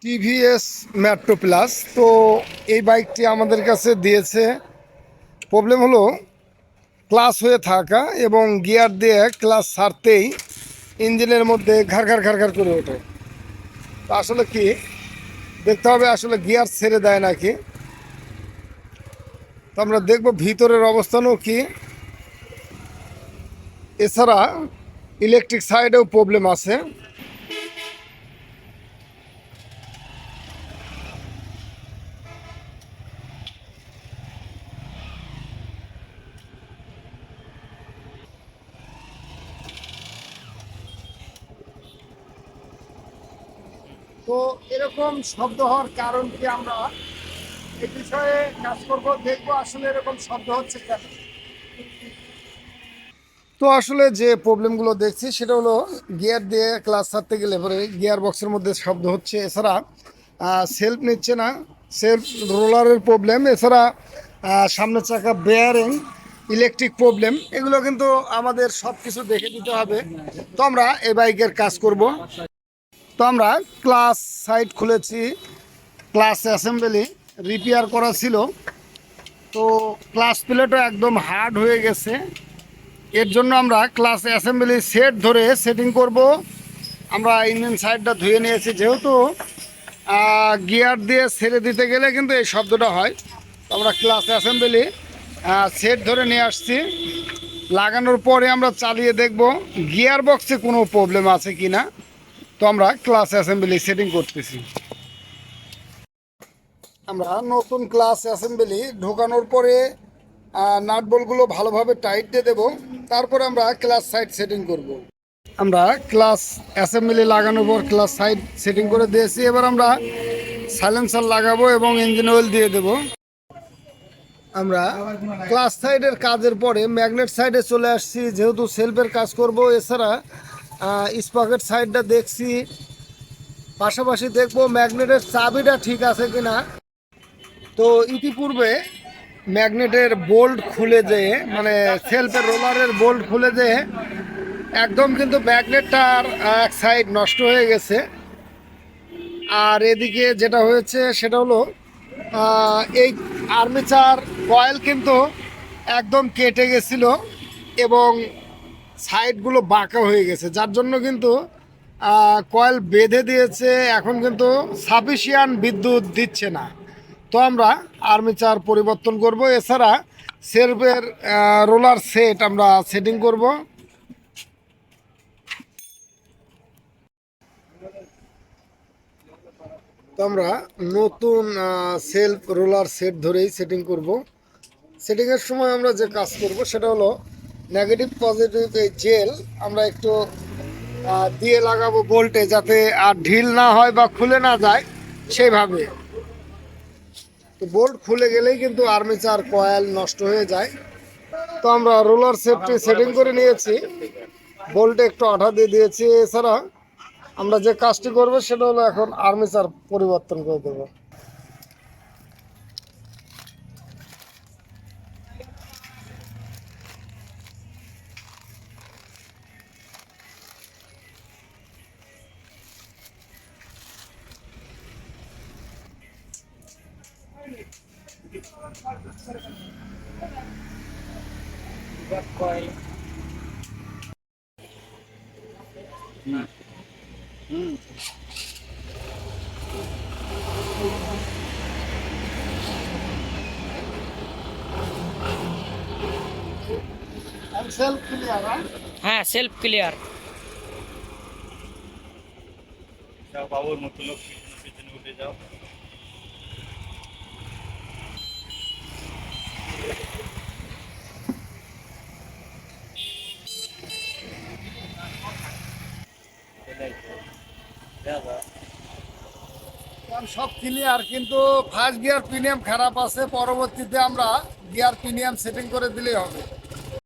TVS metro plus. তো এই বাইকটি আমাদের কাছে দিয়েছে। প্রবলেম হলো ক্লাস হয়ে থাকা এবং গিয়ার দিয়ে ক্লাস ছাড়তেই ইঞ্জিনের মধ্যে ঘাড় ঘাড় ঘাড় ঘাড় করে ওঠে। তো আসলে কি দেখতে হবে, আসলে গিয়ার ছেড়ে দেয় নাকি। তো আমরা দেখব ভিতরের অবস্থানও কি। এছাড়া ইলেকট্রিক সাইডেও প্রবলেম আছে। তো এরকম শব্দ হওয়ার কারণ কি, আমরা এই বিষয়ে কাজ করব, দেখবো আসলে এরকম শব্দ হচ্ছে কেন। তো আসলে যে প্রবলেমগুলো দেখছি সেটা হলো গিয়ার দিয়ে ক্লাস ছাড়তে গেলে পরে গিয়ার বক্সের মধ্যে শব্দ হচ্ছে। এছাড়া সেলফ নিচ্ছে না, সেলফ রোলারের প্রবলেম। এছাড়া সামনের চাকা বেয়ারিং, ইলেকট্রিক প্রবলেম, এগুলো কিন্তু আমাদের সব কিছু দেখে দিতে হবে। তো আমরা এই বাইকের কাজ করব। তো আমরা ক্লাস সাইড খুলেছি, ক্লাস অ্যাসেম্বলি রিপেয়ার করা ছিল। তো ক্লাস প্লেটও একদম হার্ড হয়ে গেছে। এর জন্য আমরা ক্লাস অ্যাসেম্বলি সেট ধরে সেটিং করব। আমরা ইঞ্জিন সাইডটা ধুয়ে নিয়েছি, যেহেতু গিয়ার দিয়ে ছেড়ে দিতে গেলে কিন্তু এই শব্দটা হয়। তো আমরা ক্লাস অ্যাসেম্বলি সেট ধরে নিয়ে আসছি। লাগানোর পরে আমরা চালিয়ে দেখব গিয়ার বক্সে কোনো প্রবলেম আছে কি না। তো আমরা ক্লাস অ্যাসেম্বলি সেটিং করতেছি। আমরা নতুন ক্লাস অ্যাসেম্বলি ঢোকানোর পরে নাট বল্টগুলো ভালোভাবে টাইট দিয়ে দেবো। তারপরে আমরা ক্লাস সাইড সেটিং করব। আমরা ক্লাস অ্যাসেম্বলি লাগানোর পর ক্লাস সাইড সেটিং করে দিয়েছি। এবার আমরা সাইলেন্সার লাগাবো এবং ইঞ্জিন অয়েল দিয়ে দেব। আমরা ক্লাস সাইডের কাজের পরে ম্যাগনেট সাইডে চলে আসছি, যেহেতু সেলফের কাজ করব। এছাড়া স্পকেট সাইডটা দেখছি, পাশাপাশি দেখব ম্যাগনেটের চাবিটা ঠিক আছে কিনা। তো ইতিপূর্বে ম্যাগনেটের বোল্ট খুলে যেয়ে, মানে সেলফের রোলারের বোল্ট খুলে যেয়ে একদম কিন্তু ম্যাগনেটটার এক সাইড নষ্ট হয়ে গেছে। আর এদিকে যেটা হয়েছে সেটা হলো এই আর্মেচার কয়েল কিন্তু একদম কেটে গেছিলো এবং সাইডগুলো বাঁকা হয়ে গেছে, যার জন্য কিন্তু কয়েল বেঁধে দিয়েছে। এখন কিন্তু সাফিসিয়েন্ট বিদ্যুৎ দিচ্ছে না। তো আমরা আর্মেচার পরিবর্তন করব। এছাড়া সেলফের রোলার সেট আমরা সেটিং করব। তো আমরা নতুন সেলফ রোলার সেট ধরেই সেটিং করব। সেটিংয়ের সময় আমরা যে কাজ করব সেটা হলো নেগেটিভ পজিটিভ এই জেল আমরা একটু দিয়ে লাগাবো বোল্টে, যাতে আর ঢিল না হয় বা খুলে না যায় সেইভাবে। তো বোল্ট খুলে গেলেই কিন্তু আর্মেচার কয়েল নষ্ট হয়ে যায়। তো আমরা রোলার সেটটি সেটিং করে নিয়েছি, বোল্টে একটু আঠা দিয়ে দিয়েছি। এছাড়া আমরা যে কাজটি করবো সেটা হলো এখন আর্মেচার পরিবর্তন করে দেবো। সেলফ ক্লিয়ার, হ্যাঁ সেলফ ক্লিয়ার। যাও বাবুর মতো লোক পিছনে উঠে যাও। সব ক্লিয়ার, কিন্তু ফার্স্ট গিয়ার প্রিমিয়াম খারাপ আছে। পরবর্তীতে আমরা গিয়ার প্রিমিয়াম সেটিং করে দিলেই হবে।